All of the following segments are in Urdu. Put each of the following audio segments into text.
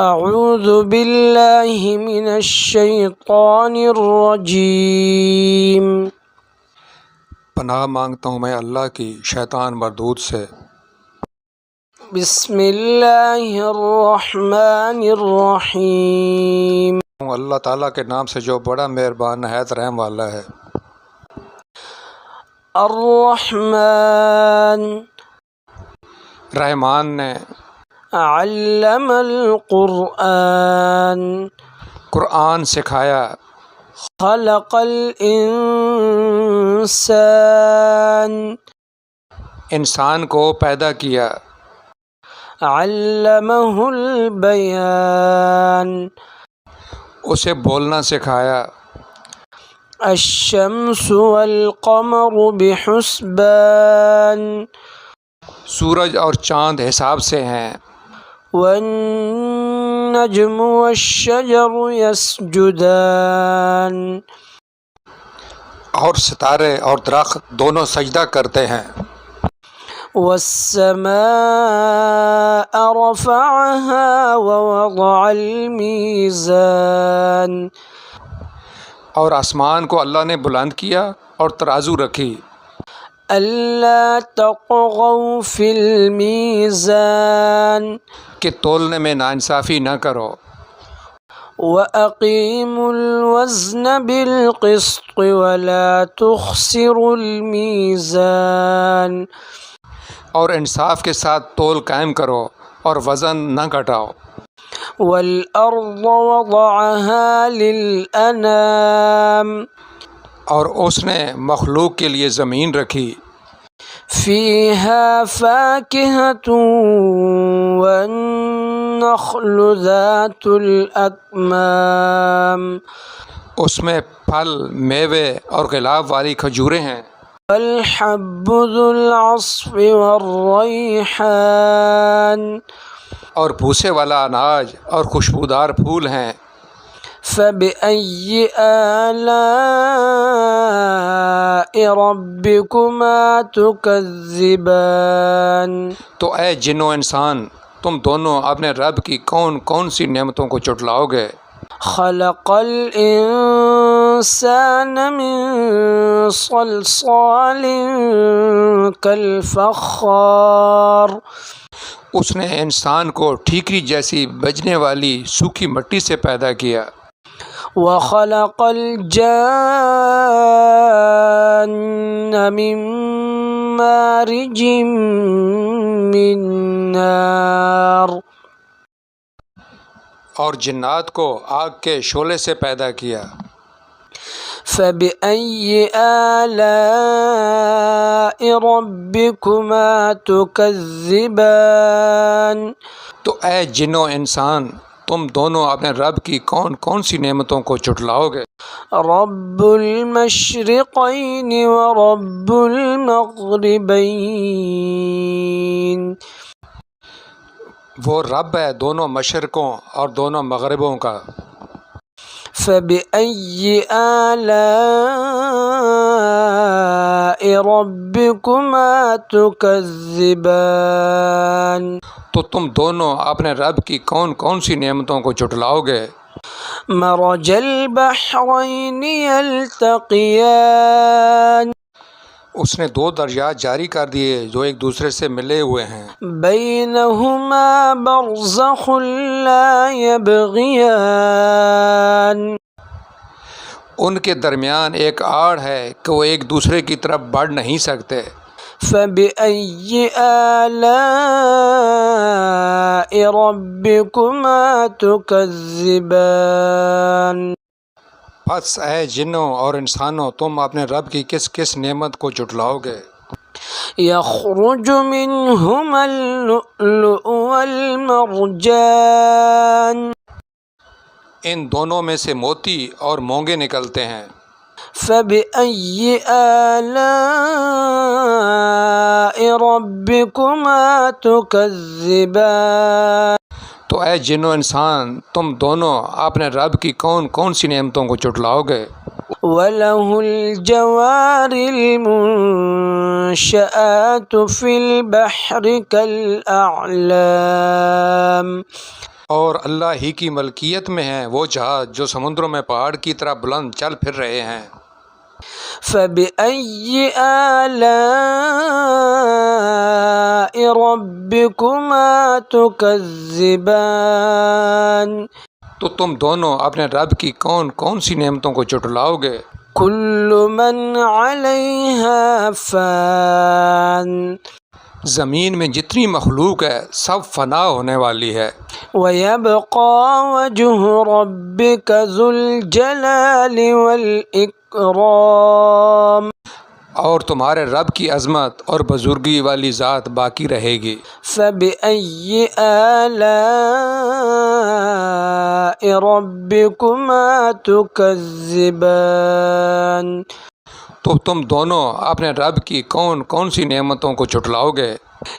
اعوذ باللہ من الشیطان الرجیم۔ پناہ مانگتا ہوں میں اللہ کی شیطان مردود سے۔ بسم اللہ الرحمن الرحیم۔ اللہ تعالیٰ کے نام سے جو بڑا مہربان نہایت رحم والا ہے۔ الرحمن رحمان نے علم القرآن قرآن سکھایا۔ خلق الانسان انسان کو پیدا کیا۔ علمہ البیان اسے بولنا سکھایا۔ الشمس والقمر بحسبان سورج اور چاند حساب سے ہیں۔ والنجم والشجر يسجدان اور ستارے اور درخت دونوں سجدہ کرتے ہیں۔ والسماء رفعها ووضع الميزان اور آسمان کو اللہ نے بلند کیا اور ترازو رکھی۔ ألا تطغوا في الميزان کہ تولنے میں ناانصافی نہ کرو۔ وأقيموا الوزن بالقسط ولا تخسروا الميزان اور انصاف کے ساتھ تول قائم کرو اور وزن نہ گھٹاؤ۔ والأرض وضعها للأنام اور اس نے مخلوق کے لیے زمین رکھی۔ فيها فاكهة والنخل ذات الأكمام اس میں پھل، میوے اور غلاف والی کھجوریں ہیں۔ والحب ذو العصف والریحان اور بھوسے والا اناج اور خوشبودار پھول ہیں۔ فبأي آلاء ربكما تكذبان تو اے جن و انسان، تم دونوں اپنے رب کی کون کون سی نعمتوں کو جھٹلاؤ گے؟ خلق الانسان من صلصال كالفخار اس نے انسان کو ٹھیکری جیسی بجنے والی سوکھی مٹی سے پیدا کیا۔ وخلق الجان من مارج من نار اور جنات کو آگ کے شعلے سے پیدا کیا۔ فبأي آلاء ربكما تكذبان تو اے جن و انسان، تم دونوں اپنے رب کی کون کون سی نعمتوں کو جھٹلاؤ گے؟ رب المشرقين ورب المغربين وہ رب ہے دونوں مشرقوں اور دونوں مغربوں کا۔ فبأي آلاء ربكما تكذبان تو تم دونوں اپنے رب کی کون کون سی نعمتوں کو جھٹلاؤ گے؟ مرج البحرين يلتقيان اس نے دو دریاء جاری کر دیے جو ایک دوسرے سے ملے ہوئے ہیں۔ بينهما برزخ لا يبغيان ان کے درمیان ایک آڑ ہے کہ وہ ایک دوسرے کی طرف بڑھ نہیں سکتے۔ فبأي آلاء ربكما تكذبان پس اے جنوں اور انسانوں، تم اپنے رب کی کس کس نعمت کو جھٹلاؤ گے؟ يخرج منهما اللؤلؤ والمرجان ان دونوں میں سے موتی اور مونگے نکلتے ہیں۔ فبأي آلاء ربكما تكذبان تو اے جن و انسان، تم دونوں اپنے رب کی کون کون سی نعمتوں کو جھٹلاؤ گے؟ وله الجوار المنشآت في البحر كالأعلام اور اللہ ہی کی ملکیت میں ہیں وہ جہاز جو سمندروں میں پہاڑ کی طرح بلند چل پھر رہے ہیں۔ فبأي آلاء ربكما تكذبان تو تم دونوں اپنے رب کی کون کون سی نعمتوں کو جھٹلاؤ گے؟ كل من عليها فان زمین میں جتنی مخلوق ہے سب فنا ہونے والی ہے، ويبقى وجه ربك ذو الجلال والإكرام اور تمہارے رب کی عظمت اور بزرگی والی ذات باقی رہے گی۔ فبأي آلاء ربكما تكذبان تو تم دونوں اپنے رب کی کون کون سی نعمتوں کو جھٹلاؤ گے؟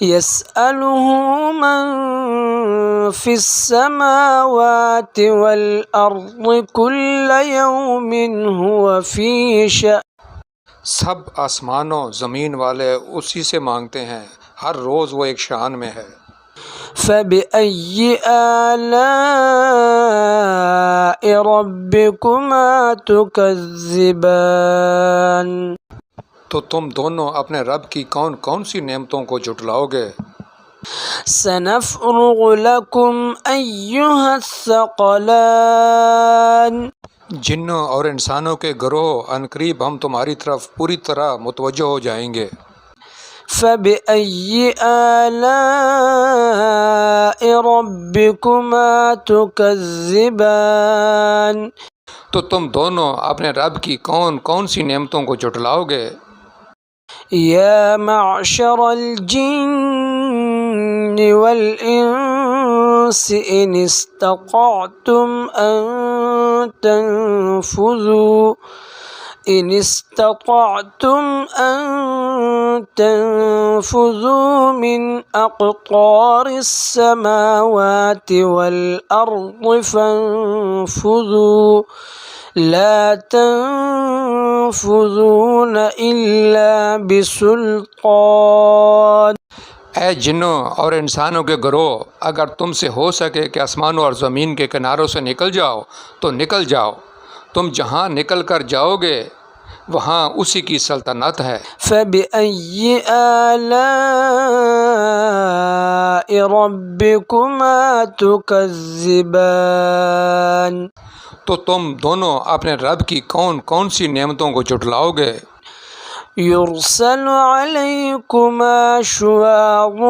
يسأله من في السماوات والأرض كل يوم هو في شأن سب آسمانوں زمین والے اسی سے مانگتے ہیں، ہر روز وہ ایک شان میں ہے۔ فبأي آلاء ربكما تكذبان تو تم دونوں اپنے رب کی کون کون سی نعمتوں کو جھٹلاؤ گے؟ سنفرغ لكم أيها الثقلان جنوں اور انسانوں کے گروہ عنقریب ہم تمہاری طرف پوری طرح متوجہ ہو جائیں گے۔ فبأي آلاء ربكما تكذبان تو تم دونوں اپنے رب کی کون کون سی نعمتوں کو جھٹلاؤ گے؟ يا معشر الجن والإنس إن استطعتم أن تنفذوا من أقطار السماوات والأرض فانفذوا لا تنفذون إلا بسلطان اے جنوں اور انسانوں کے گروہ، اگر تم سے ہو سکے کہ آسمانوں اور زمین کے کناروں سے نکل جاؤ تو نکل جاؤ، تم جہاں نکل کر جاؤ گے وہاں اسی کی سلطنت ہے۔ فبأي آلاء ربكما تكذبان تو تم دونوں اپنے رب کی کون کون سی نعمتوں کو جھٹلاؤ گے؟ يرسل عليكما شواظ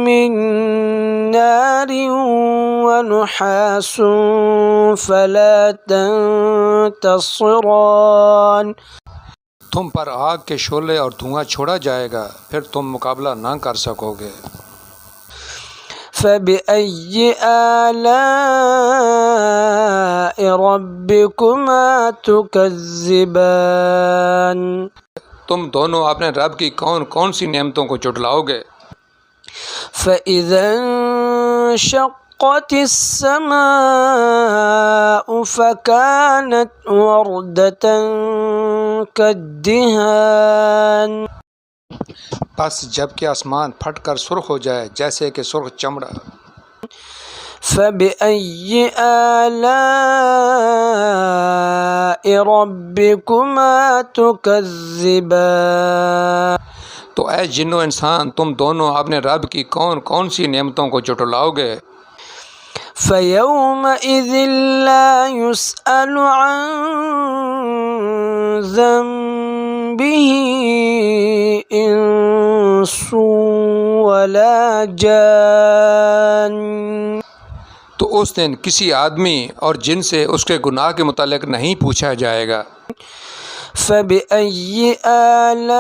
من نار ونحاس فلا تنتصران تم پر آگ کے شعلے اور دھواں چھوڑا جائے گا، پھر تم مقابلہ نہ کر سکو گے۔ فبأي آلاء ربكما تكذبان تم دونوں اپنے رب کی کون کون سی نعمتوں کو جھٹلاؤ گے؟ فإذا انشقت السماء فكانت وردة كالدهان بس جب کہ آسمان پھٹ کر سرخ ہو جائے جیسے کہ سرخ چمڑا۔ فبأي آلاء ربكما تكذبان تو اے جنو انسان تم دونوں اپنے رب کی کون کون سی نعمتوں کو جھٹلاؤ گے؟ فيومئذ لا يسأل عن ذنبه إنس ولا جان تو اس دن کسی آدمی اور جن سے اس کے گناہ کے متعلق نہیں پوچھا جائے گا۔ فبأي آلاء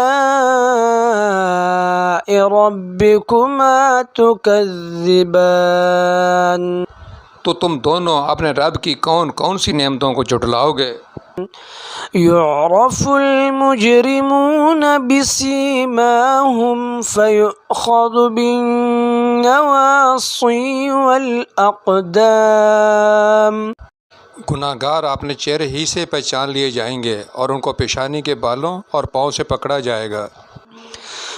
ربكما تكذبان تو تم دونوں اپنے رب کی کون کون سی نعمتوں کو جھٹلاؤ گے؟ يعرف المجرمون بسيماهم فيؤخذ بالنواصي والأقدام گناہ گار اپنے چہرے ہی سے پہچان لیے جائیں گے اور ان کو پیشانی کے بالوں اور پاؤں سے پکڑا جائے گا۔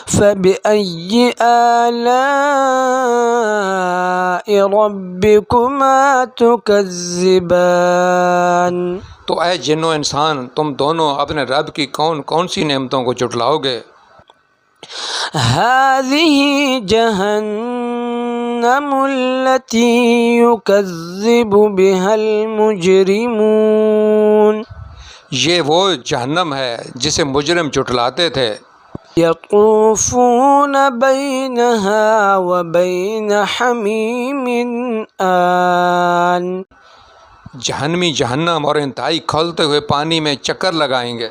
فبأي آلاء ربكما تكذبان؟ تو اے جن و انسان، تم دونوں اپنے رب کی کون کون سی نعمتوں کو جھٹلاؤ گے؟ هذه جهنم التي يكذب بها المجرمون، یہ وہ جہنم ہے جسے مجرم جھٹلاتے تھے۔ يطوفون بينها وبين حميم آن، جہنمی جہنم اور انتہائی کھولتے ہوئے پانی میں چکر لگائیں گے۔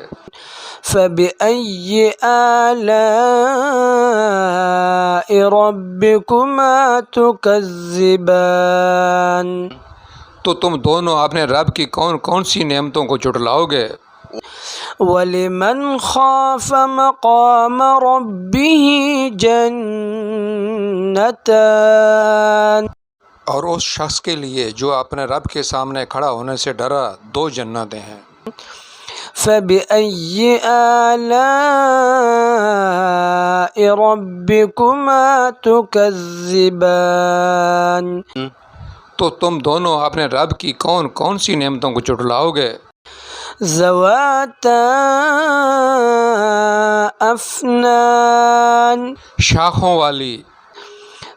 فبأي آلاء ربكما تكذبان؟ تو تم دونوں اپنے رب کی کون کون سی نعمتوں کو جھٹلاؤ گے؟ وَلِمَنْ خَافَ مَقَامَ رَبِّهِ جَنَّتَانِ، اور اس شخص کے لیے جو اپنے رب کے سامنے کھڑا ہونے سے ڈرا، دو جنتیں ہیں۔ فَبِأَيِّ آلَاءِ رَبِّكُمَا تُكَذِّبَانِ؟ تو تم دونوں اپنے رب کی کون کون سی نعمتوں کو جھٹلاؤ گے؟ ذواتا افنان، شاخوں والی۔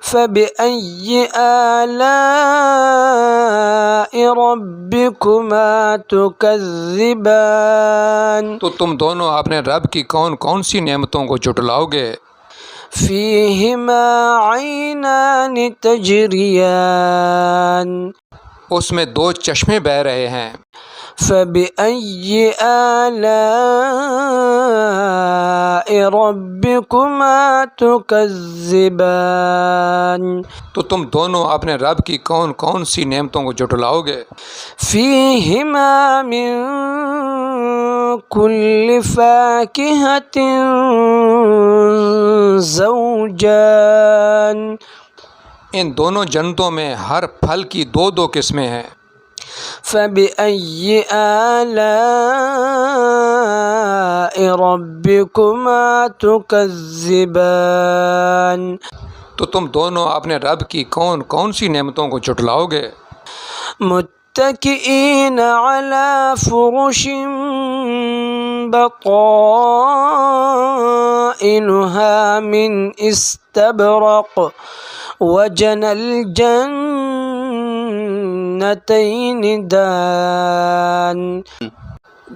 فبأي آلاء ربكما تكذبان؟ تو تم دونوں اپنے رب کی کون کون سی نعمتوں کو جھٹلاؤ گے؟ فيهما عينان تجريان، اس میں دو چشمے بہہ رہے ہیں۔ فبأي آلاء ربكما تكذبان؟ تو تم دونوں اپنے رب کی کون کون سی نعمتوں کو جھٹلاؤ گے؟ فيهما من كل فاكهة زوجان، ان دونوں جنتوں میں ہر پھل کی دو دو قسمیں ہیں۔ فبأي آلاء ربكما تكذبان؟ تو تم دونوں اپنے رب کی کون کون سی نعمتوں کو جھٹلاؤ گے؟ متکئین علی فرش بطائنها من استبرق وجنى الجنتین دان.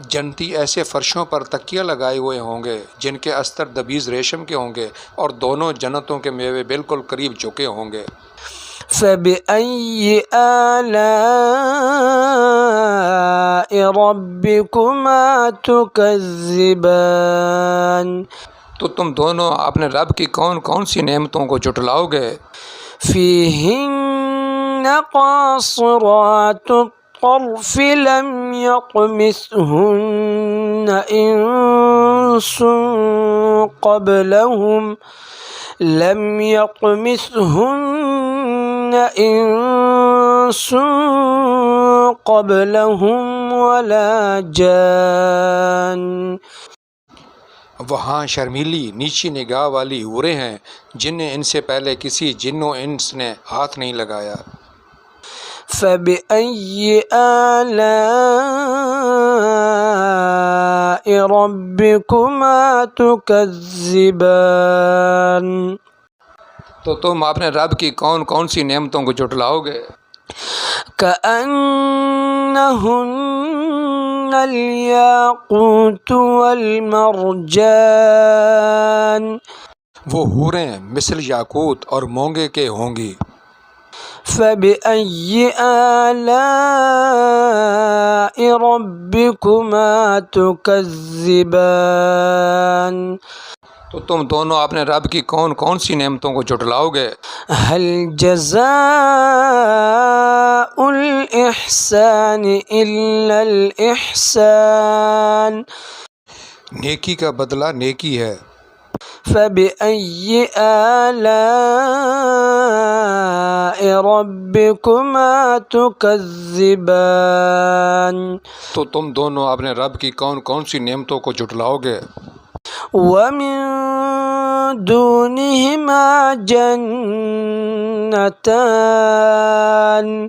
جنتی ایسے فرشوں پر تکیہ لگائے ہوئے ہوں گے جن کے استر دبیز ریشم کے ہوں گے اور دونوں جنتوں کے میوے بالکل قریب جھکے ہوں گے۔ فبأي آلاء ربكما تكذبان؟ تو تم دونوں اپنے رب کی کون کون سی نعمتوں کو جھٹلاؤ گے؟ فيهن قاصرات الطرف لم يطمثهن إنس قبلهم ولا جان. وہاں شرمیلی نیچی نگاہ والی حوریں ہیں جنہیں ان سے پہلے کسی جن و انس نے ہاتھ نہیں لگایا۔ فبأي آلاء ربكما تكذبان؟ تو تم اپنے رب کی کون کون سی نعمتوں کو جھٹلاؤ گے؟ كأنهن الياقوت والمرجان. وہ حوریں مثل یاقوت اور مونگے کے ہوں گی۔ فبأي آلاء ربكما تكذبان؟ تو تم دونوں اپنے رب کی کون کون سی نعمتوں کو جھٹلاؤ گے؟ هل جزاء الإحسان إلا الإحسان؟ نیکی کا بدلہ نیکی ہے۔ فبأي آلاء ربكما تكذبان؟ تو تم دونوں اپنے رب کی کون کون سی نعمتوں کو جھٹلاؤ گے؟ ومن دونهما جنتان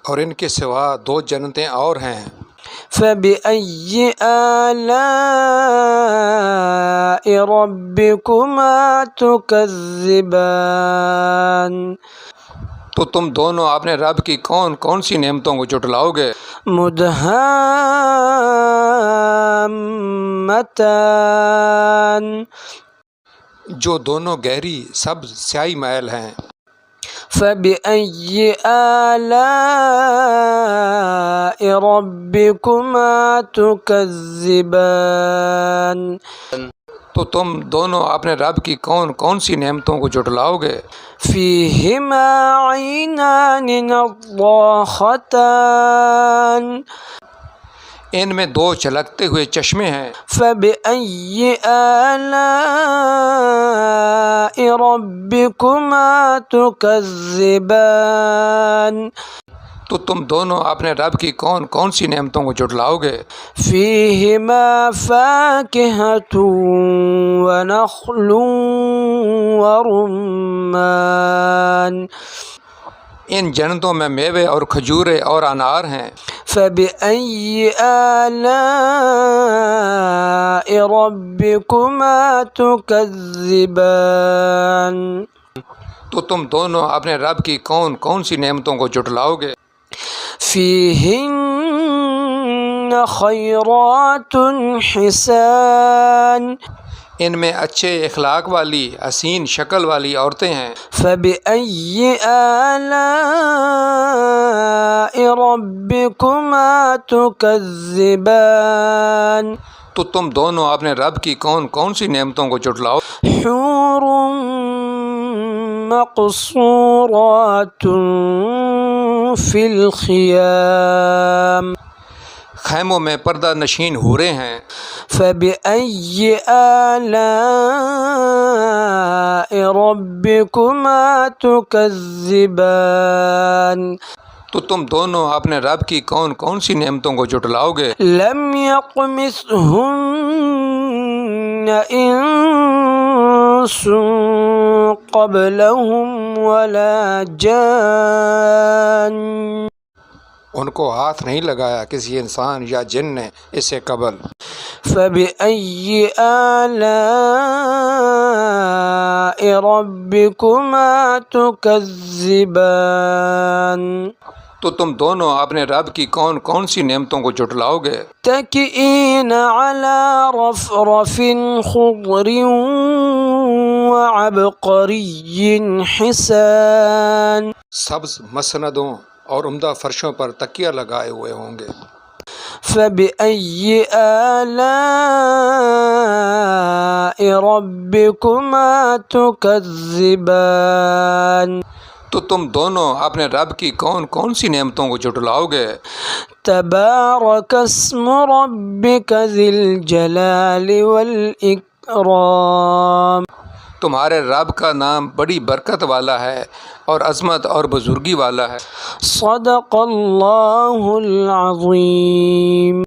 اور ان کے سوا دو جنتیں اور ہیں۔ فبأي آلاء ربكما تكذبان تو تم دونوں اپنے رب کی کون کون سی نعمتوں کو جھٹلاؤ گے؟ مدہامتان جو دونوں گہری سبز سیاہی میل ہیں۔ فبأي آلاء ربكما تكذبان تو تم دونوں اپنے رب کی کون کون سی نعمتوں کو جھٹلاؤ گے؟ فيهما عينان نضاختان ان میں دو چلکتے ہوئے چشمے ہیں۔ فبأي آلاء ربكما تكذبان تو تم دونوں اپنے رب کی کون کون سی نعمتوں کو جھٹلاؤ گے؟ فيهما فاكهة ونخل ورمان ان جنتوں میں میوے اور کھجورے اور انار ہیں۔ فبأي آلاء ربكما تكذبان تو تم دونوں اپنے رب کی کون کون سی نعمتوں کو جھٹلاؤ گے؟ فيهن خيرات حسان ان میں اچھے اخلاق والی حسین شکل والی عورتیں ہیں۔ فبأي آلاء ربكما تكذبان تو تم دونوں اپنے رب کی کون کون سی نعمتوں کو جھٹلاؤ؟ حور مقصورات في الخيام خیموں میں پردہ نشین حوریں ہیں۔ فبأي آلاء ربكما تكذبان تو تم دونوں اپنے رب کی کون کون سی نعمتوں کو جھٹلاؤ گے؟ لم يطمثهن إنس قبلهم ولا جان ان کو ہاتھ نہیں لگایا کسی انسان یا جن نے اس سے قبل۔ فبأي آلاء ربكما تكذبان تو تم دونوں اپنے رب کی کون کون سی نعمتوں کو جھٹلاؤ گے؟ متكئين على رفرف خضر وعبقري حسان سبز مسندوں اور عمدہ فرشوں پر تکیہ لگائے ہوئے ہوں گے۔ فبأي آلاء ربكما تكذبان تو تم دونوں اپنے رب کی کون کون سی نعمتوں کو جھٹلاؤ گے؟ تبارك اسم ربك ذي الجلال والإكرام تمہارے رب کا نام بڑی برکت والا ہے اور عظمت اور بزرگی والا ہے۔ صدق اللہ العظیم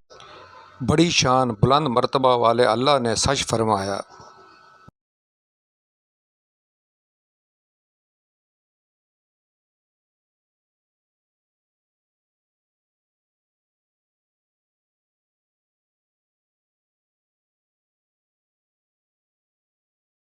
بڑی شان بلند مرتبہ والے اللہ نے سچ فرمایا۔